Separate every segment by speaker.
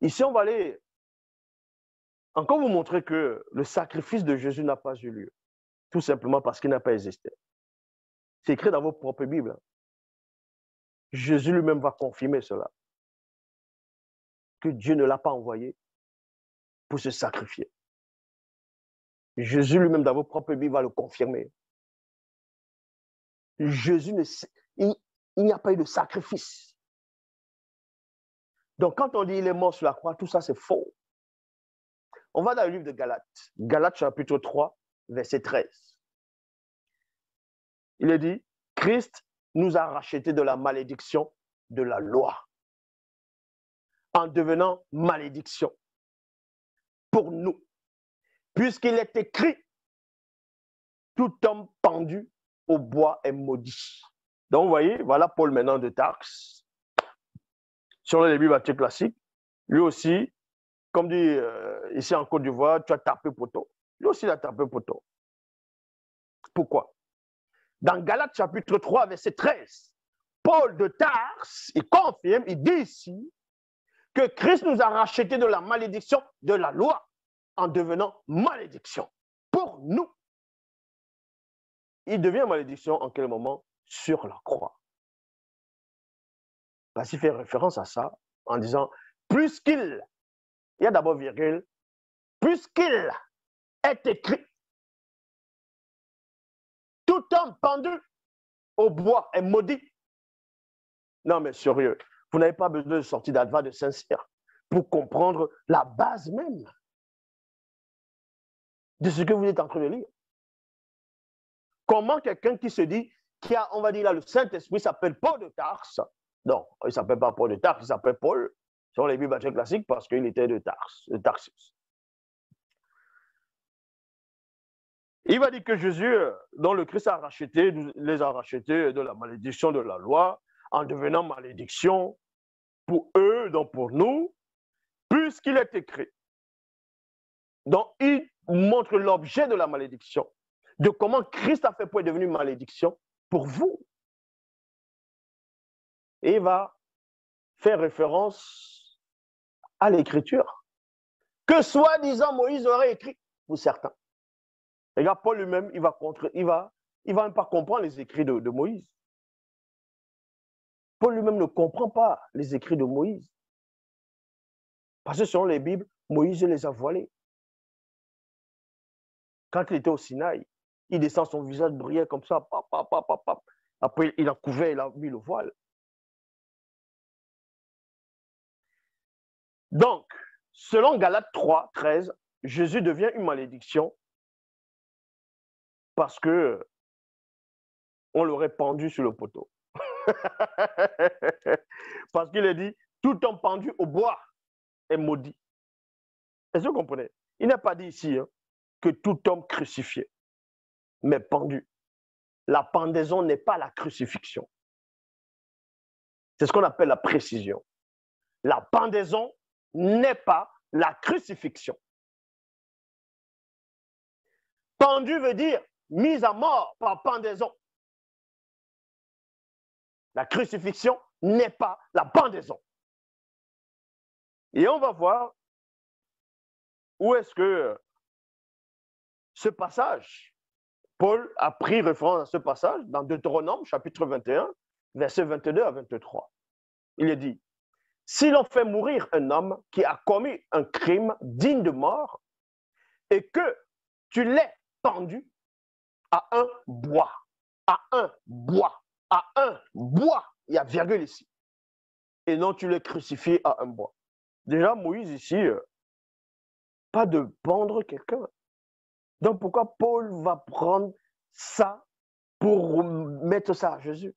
Speaker 1: Ici, on va aller encore vous montrer que le sacrifice de Jésus n'a pas eu lieu. Tout simplement parce qu'il n'a pas existé. C'est écrit dans vos propres Bibles. Jésus lui-même va confirmer cela. Que Dieu ne l'a pas envoyé pour se sacrifier. Jésus lui-même dans vos propres Bibles va le confirmer. Jésus il n'y a pas eu de sacrifice. Donc quand on dit il est mort sur la croix, tout ça c'est faux. On va dans le livre de Galates. Galates chapitre 3, verset 13. Il est dit, Christ nous a rachetés de la malédiction de la loi, en devenant malédiction pour nous, puisqu'il est écrit, tout homme pendu au bois est maudit. Donc, vous voyez, voilà Paul maintenant de Tarse, sur les Bibles classiques. Lui aussi, comme dit ici en Côte d'Ivoire, tu as tapé poteau. Lui aussi, il a tapé poteau. Pourquoi? Dans Galates chapitre 3, verset 13, Paul de Tarse, il confirme, il dit ici, que Christ nous a rachetés de la malédiction de la loi en devenant malédiction pour nous. Il devient malédiction en quel moment? Sur la croix. Parce qu'il fait référence à ça en disant, puisqu'il, il y a d'abord virgule, puisqu'il est écrit, tout homme pendu au bois est maudit. Non mais sérieux, vous n'avez pas besoin de sortir d'Adva de Saint-Cyr pour comprendre la base même de ce que vous êtes en train de lire. Comment quelqu'un qui se dit, qui a, on va dire là, le Saint-Esprit s'appelle Paul de Tarse. Non, il ne s'appelle pas Paul de Tarse, il s'appelle Paul, sur les Bibles classiques, parce qu'il était de Tarse, de Tarsus. Il va dire que Jésus, dont le Christ a racheté, les a rachetés de la malédiction de la loi, en devenant malédiction pour eux, donc pour nous, puisqu'il est écrit. Donc, il montre l'objet de la malédiction, de comment Christ a fait pour être devenu malédiction pour vous. Et il va faire référence à l'écriture, que soi-disant Moïse aurait écrit pour certains. Regarde, Paul lui-même, il va même pas comprendre les écrits de Moïse. Paul lui-même ne comprend pas les écrits de Moïse. Parce que selon les Bibles, Moïse les a voilés. Quand il était au Sinaï, il descend, son visage brillait comme ça, pap, pap, pap, pap, pap. Après, il a couvert, il a mis le voile. Donc, selon Galates 3, 13, Jésus devient une malédiction parce que on l'aurait pendu sur le poteau. Parce qu'il est dit, tout homme pendu au bois est maudit. Est-ce que vous comprenez? Il n'a pas dit ici que tout homme crucifié, mais pendu. La pendaison n'est pas la crucifixion. C'est ce qu'on appelle la précision. La pendaison n'est pas la crucifixion. Pendu veut dire mise à mort par pendaison. La crucifixion n'est pas la pendaison. Et on va voir où est-ce que ce passage, Paul a pris référence à ce passage dans Deutéronome, chapitre 21, versets 22 à 23. Il est dit, si l'on fait mourir un homme qui a commis un crime digne de mort et que tu l'aies pendu à un bois, il y a virgule ici, et non tu l'es crucifié à un bois. Déjà, Moïse ici, pas de pendre quelqu'un. Donc pourquoi Paul va prendre ça pour mettre ça à Jésus?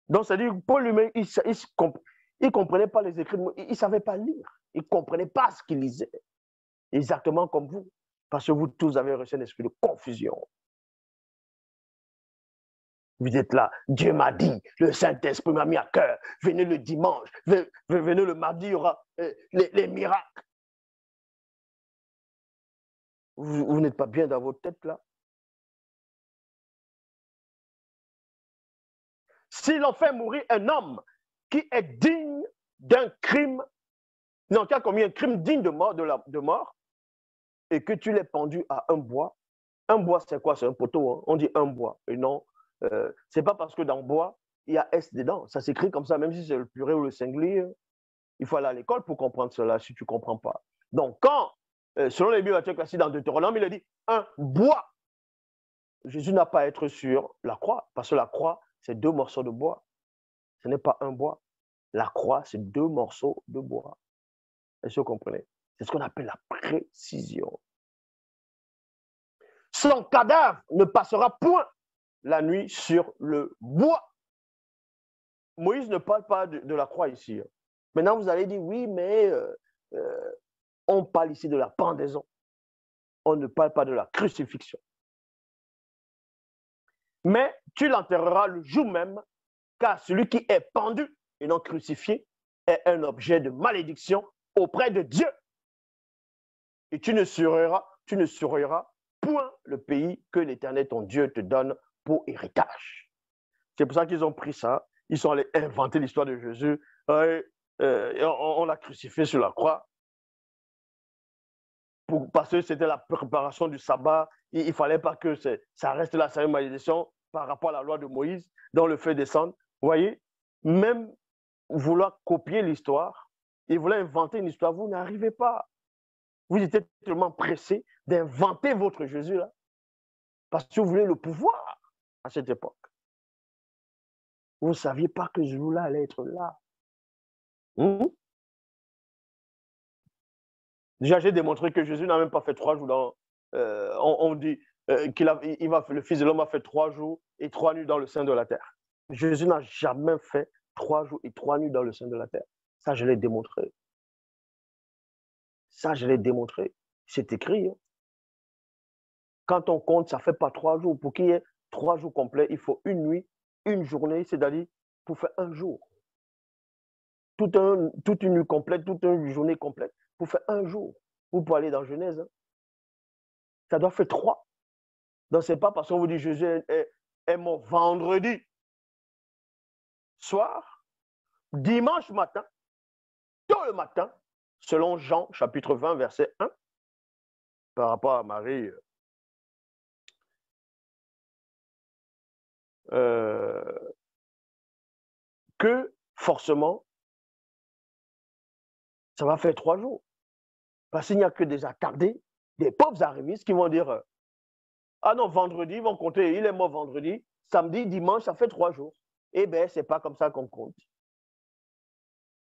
Speaker 1: Donc c'est-à-dire Paul lui-même, il ne comprenait pas les écrits de Moïse, il ne savait pas lire, il ne comprenait pas ce qu'il lisait. Exactement comme vous, parce que vous tous avez reçu un esprit de confusion. Vous êtes là, Dieu m'a dit, le Saint-Esprit m'a mis à cœur, venez le dimanche, venez le mardi, il y aura les miracles. Vous n'êtes pas bien dans votre tête là? Si l'on fait mourir un homme qui est digne d'un crime Non, qui a commis un crime digne de mort, et que tu l'aies pendu à un bois. Un bois, c'est quoi? C'est un poteau. Hein? On dit un bois. Et non, c'est pas parce que dans bois, il y a S dedans. Ça s'écrit comme ça, même si c'est le pluriel ou le singulier. Il faut aller à l'école pour comprendre cela, si tu ne comprends pas. Donc, quand, selon les bibliothèques classiques dans Deutéronome, il a dit un bois. Jésus n'a pas à être sur la croix, parce que la croix, c'est 2 morceaux de bois. Ce n'est pas un bois. La croix, c'est 2 morceaux de bois. Est-ce que vous comprenez? C'est ce qu'on appelle la précision. Son cadavre ne passera point la nuit sur le bois. Moïse ne parle pas de la croix ici. Maintenant, vous allez dire, oui, mais on parle ici de la pendaison. On ne parle pas de la crucifixion. Mais tu l'enterreras le jour même, car celui qui est pendu et non crucifié est un objet de malédiction auprès de Dieu. Et tu ne surveilleras point le pays que l'Éternel, ton Dieu, te donne pour héritage. C'est pour ça qu'ils ont pris ça. Ils sont allés inventer l'histoire de Jésus. On l'a crucifié sur la croix. Parce que c'était la préparation du sabbat. Il ne fallait pas que ça reste là, c'est une malédiction par rapport à la loi de Moïse, dont le fait descendre. Vous voyez, même vouloir copier l'histoire, et vouloir inventer une histoire, vous n'arrivez pas. Vous étiez tellement pressé d'inventer votre Jésus là, parce que vous voulez le pouvoir à cette époque. Vous ne saviez pas que ce jour-là allait être là. Déjà, j'ai démontré que Jésus n'a même pas fait 3 jours dans... on dit le Fils de l'homme a fait 3 jours et 3 nuits dans le sein de la terre. Jésus n'a jamais fait 3 jours et 3 nuits dans le sein de la terre. Ça, je l'ai démontré. Ça, je l'ai démontré. C'est écrit. Hein. Quand on compte, ça ne fait pas 3 jours. Pour qu'il y ait 3 jours complets, il faut une nuit, une journée, c'est-à-dire pour faire un jour. Toute une nuit complète, toute une journée complète, pour faire un jour. Vous pouvez aller dans Genèse. Hein. Ça doit faire 3. Donc, ce n'est pas parce qu'on vous dit Jésus est mort vendredi soir, dimanche matin, tôt le matin, selon Jean, chapitre 20, verset 1, par rapport à Marie, que forcément, ça va faire 3 jours. Parce qu'il n'y a que des attardés, des pauvres arrivistes qui vont dire ah non, vendredi, ils vont compter, il est mort vendredi, samedi, dimanche, ça fait 3 jours. Eh bien, ce n'est pas comme ça qu'on compte.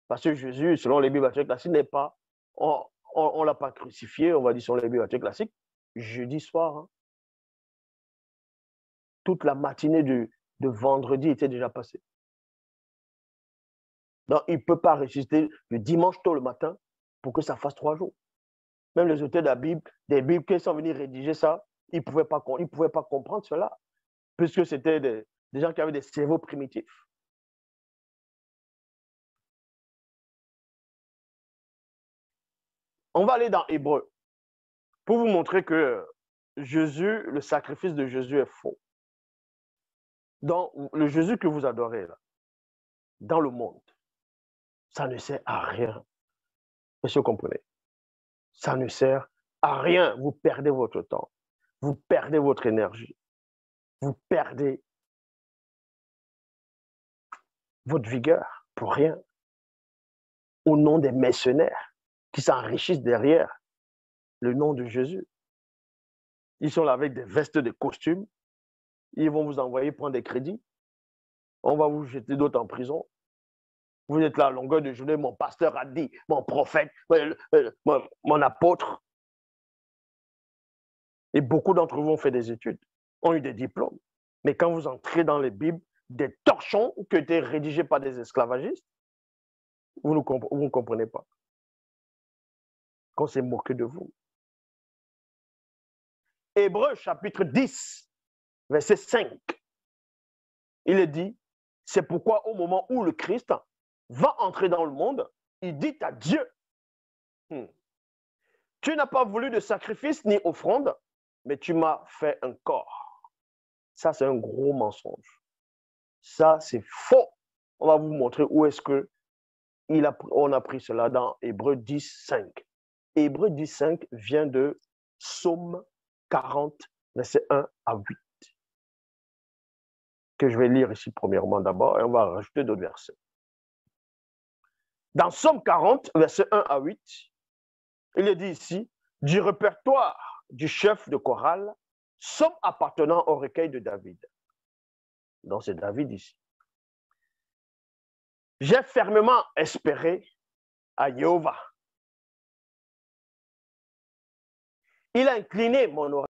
Speaker 1: Parce que Jésus, selon les bibliothèques classiques, n'est pas, on ne l'a pas crucifié, on va dire selon les bibliothèques classiques, jeudi soir. Hein. Toute la matinée de vendredi était déjà passée. Donc, il ne peut pas ressusciter le dimanche tôt le matin pour que ça fasse 3 jours. Même les auteurs de la Bible, des Bibles qui sont venus rédiger ça, ils ne pouvaient pas comprendre cela, puisque c'était des gens qui avaient des cerveaux primitifs. On va aller dans Hébreu pour vous montrer que Jésus, le sacrifice de Jésus est faux. Donc, le Jésus que vous adorez là, dans le monde, ça ne sert à rien. Est-ce que vous comprenez? Ça ne sert à rien. Vous perdez votre temps. Vous perdez votre énergie. Vous perdez votre vigueur pour rien. Au nom des mercenaires qui s'enrichissent derrière le nom de Jésus. Ils sont là avec des vestes, des costumes. Ils vont vous envoyer prendre des crédits. On va vous jeter d'autres en prison. Vous êtes là à longueur de journée, mon pasteur a dit, mon prophète, mon apôtre. Et beaucoup d'entre vous ont fait des études, ont eu des diplômes. Mais quand vous entrez dans les Bibles, des torchons qui ont été rédigés par des esclavagistes, vous ne comprenez pas. Qu'on s'est moqué de vous. Hébreux chapitre 10, verset 5. Il est dit, c'est pourquoi au moment où le Christ va entrer dans le monde, il dit à Dieu, tu n'as pas voulu de sacrifice ni offrande, mais tu m'as fait un corps. Ça, c'est un gros mensonge. Ça, c'est faux. On va vous montrer où est-ce que on a pris cela dans Hébreux 10, 5. Hébreux 10, 5 vient de Psaume 40, versets 1 à 8. Que je vais lire ici premièrement d'abord, et on va rajouter d'autres versets. Dans Psaume 40, versets 1 à 8, il est dit ici, du répertoire du chef de chorale, psaume appartenant au recueil de David. Donc c'est David ici. J'ai fermement espéré à Jéhovah. Il a incliné mon oreille